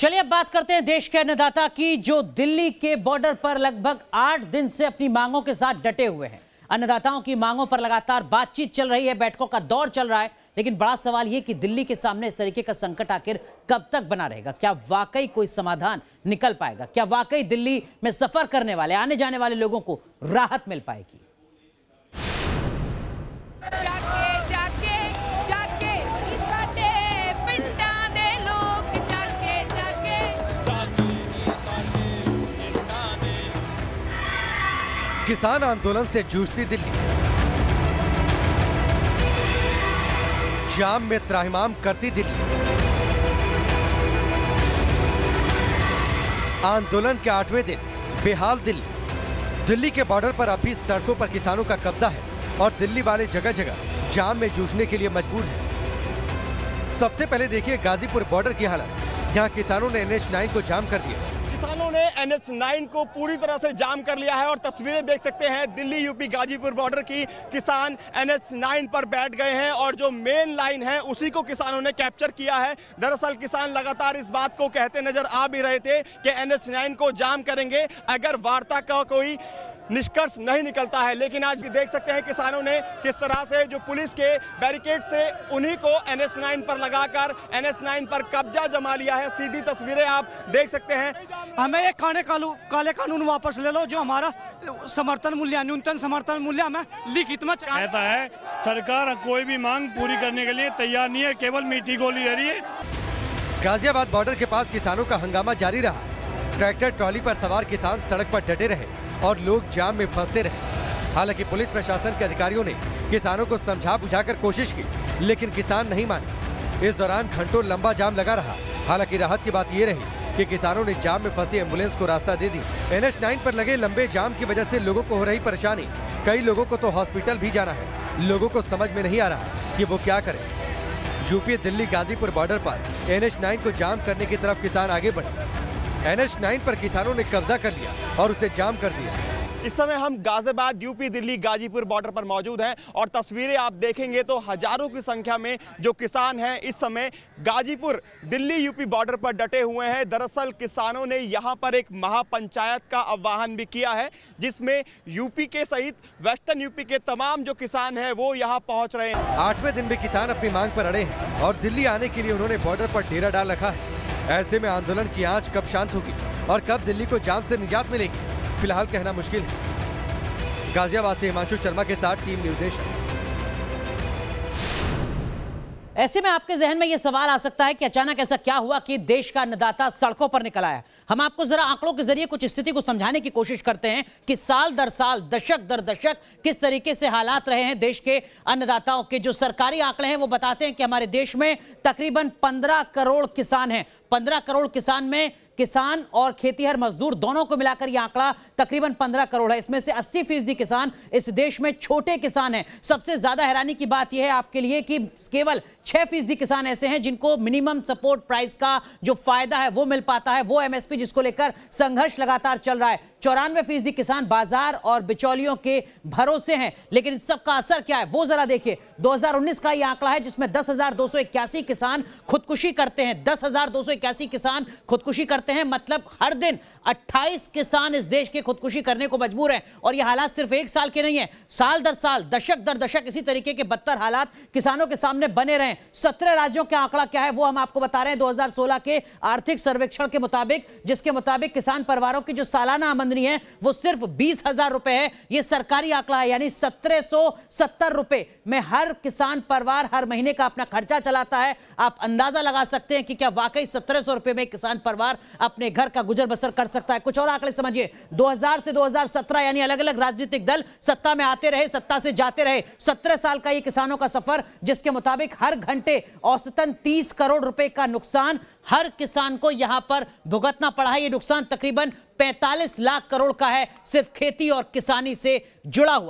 चलिए अब बात करते हैं देश के अन्नदाता की, जो दिल्ली के बॉर्डर पर लगभग 8 दिन से अपनी मांगों के साथ डटे हुए हैं। अन्नदाताओं की मांगों पर लगातार बातचीत चल रही है, बैठकों का दौर चल रहा है, लेकिन बड़ा सवाल यह कि दिल्ली के सामने इस तरीके का संकट आखिर कब तक बना रहेगा। क्या वाकई कोई समाधान निकल पाएगा? क्या वाकई दिल्ली में सफर करने वाले, आने जाने वाले लोगों को राहत मिल पाएगी? किसान आंदोलन से जूझती दिल्ली, जाम में त्राहिमाम करती दिल्ली। आंदोलन के 8वें दिन बेहाल दिल्ली। दिल्ली के बॉर्डर पर अभी सड़कों पर किसानों का कब्जा है और दिल्ली वाले जगह जगह जाम में जूझने के लिए मजबूर हैं। सबसे पहले देखिए गाजीपुर बॉर्डर की हालत। जहां किसानों ने NH9 को जाम कर दिया। किसानों ने NH9 को पूरी तरह से जाम कर लिया है और तस्वीरें देख सकते हैं दिल्ली यूपी गाजीपुर बॉर्डर की। किसान NH9 पर बैठ गए हैं और जो मेन लाइन है उसी को किसानों ने कैप्चर किया है। दरअसल किसान लगातार इस बात को कहते नजर आ भी रहे थे कि NH9 को जाम करेंगे अगर वार्ता का कोई निष्कर्ष नहीं निकलता है, लेकिन आज भी देख सकते हैं किसानों ने किस तरह से जो पुलिस के बैरिकेड से उन्हीं को NH9 पर लगाकर NH9 पर कब्जा जमा लिया है। सीधी तस्वीरें आप देख सकते हैं। हमें एक काले कानून वापस ले लो, जो हमारा समर्थन मूल्य, न्यूनतम समर्थन मूल्य हमें लिखित में ऐसा है। सरकार कोई भी मांग पूरी करने के लिए तैयार नहीं है, केवल मीठी गोली दे रही है। गाजियाबाद बॉर्डर के पास किसानों का हंगामा जारी रहा। ट्रैक्टर ट्रॉली पर सवार किसान सड़क पर डटे रहे और लोग जाम में फंसते रहे। हालांकि पुलिस प्रशासन के अधिकारियों ने किसानों को समझा बुझाकर कोशिश की, लेकिन किसान नहीं माने। इस दौरान घंटों लंबा जाम लगा रहा। हालांकि राहत की बात ये रही कि किसानों ने जाम में फंसी एम्बुलेंस को रास्ता दे दी। NH9 पर लगे लंबे जाम की वजह से लोगों को हो रही परेशानी। कई लोगों को तो हॉस्पिटल भी जाना है। लोगों को समझ में नहीं आ रहा कि वो क्या करें। यूपी दिल्ली गाजीपुर बॉर्डर पर NH9 को जाम करने की तरफ किसान आगे बढ़े। NH9 पर किसानों ने कब्जा कर लिया और उसे जाम कर दिया। इस समय हम गाजियाबाद यूपी दिल्ली गाजीपुर बॉर्डर पर मौजूद हैं और तस्वीरें आप देखेंगे तो हजारों की संख्या में जो किसान हैं इस समय गाजीपुर दिल्ली यूपी बॉर्डर पर डटे हुए हैं। दरअसल किसानों ने यहां पर एक महापंचायत का आह्वान भी किया है, जिसमें यूपी के सहित वेस्टर्न यूपी के तमाम जो किसान हैं वो यहां पहुंच रहे हैं। 8वें दिन भी किसान अपनी मांग पर अड़े हैं और दिल्ली आने के लिए उन्होंने बॉर्डर पर डेरा डाल रखा है। ऐसे में आंदोलन की आंच कब शांत होगी और कब दिल्ली को जाम से निजात मिलेगी, फिलहाल कहना मुश्किल है। गाजियाबाद से हिमांशु शर्मा के साथ टीम न्यूज़ नेशन। ऐसे में आपके जहन में यह सवाल आ सकता है कि अचानक ऐसा क्या हुआ कि देश का अन्नदाता सड़कों पर निकल आया। हम आपको जरा आंकड़ों के जरिए कुछ स्थिति को समझाने की कोशिश करते हैं कि साल दर साल, दशक दर दशक किस तरीके से हालात रहे हैं देश के अन्नदाताओं के। जो सरकारी आंकड़े हैं वो बताते हैं कि हमारे देश में तकरीबन 15 करोड़ किसान हैं। 15 करोड़ किसान में किसान और खेतीहर मजदूर दोनों को मिलाकर यह आंकड़ा तकरीबन 15 करोड़ है। इसमें से 80% किसान इस देश में छोटे किसान हैं। सबसे ज्यादा हैरानी की बात यह है आपके लिए कि केवल 6% किसान ऐसे हैं जिनको मिनिमम सपोर्ट प्राइस का जो फायदा है वो मिल पाता है, वो MSP जिसको लेकर संघर्ष लगातार चल रहा है। 94% किसान बाजार और बिचौलियों के भरोसे हैं। लेकिन इस सब का असर क्या है वो जरा देखिए। 2019 का यह आंकड़ा है जिसमें 10,281 किसान खुदकुशी करते हैं। 10,281 किसान खुदकुशी करते हैं, मतलब हर दिन 28 किसान इस देश के खुदकुशी करने को मजबूर हैं। और यह हालात सिर्फ एक साल के नहीं है, साल दर साल, दशक दर दशक इसी तरीके के बदतर हालात किसानों के सामने बने रहे। 17 राज्यों का आंकड़ा क्या है वो हम आपको बता रहे हैं। 2016 के आर्थिक सर्वेक्षण के मुताबिक, जिसके मुताबिक किसान परिवारों की जो सालाना आमदनी है वो सिर्फ 20,000 रुपए है। यह सरकारी आंकड़ा है, यानी 1770 रुपए में हर किसान परिवार हर महीने का अपना खर्चा चलाता है। आप अंदाजा लगा सकते हैं कि क्या वाकई 1700 रुपए में किसान परिवार अपने घर का गुजर बसर कर सकता है। कुछ और आंकड़े समझिए। 2000 से 2017 यानी अलग अलग राजनीतिक दल सत्ता में आते रहे, सत्ता से जाते रहे। 17 साल का ये किसानों का सफर, जिसके मुताबिक हर घंटे औसतन 30 करोड़ रुपए का नुकसान हर किसान को यहां पर भुगतना पड़ा है। यह नुकसान तकरीबन 45 लाख करोड़ का है, सिर्फ खेती और किसानी से जुड़ा हुआ।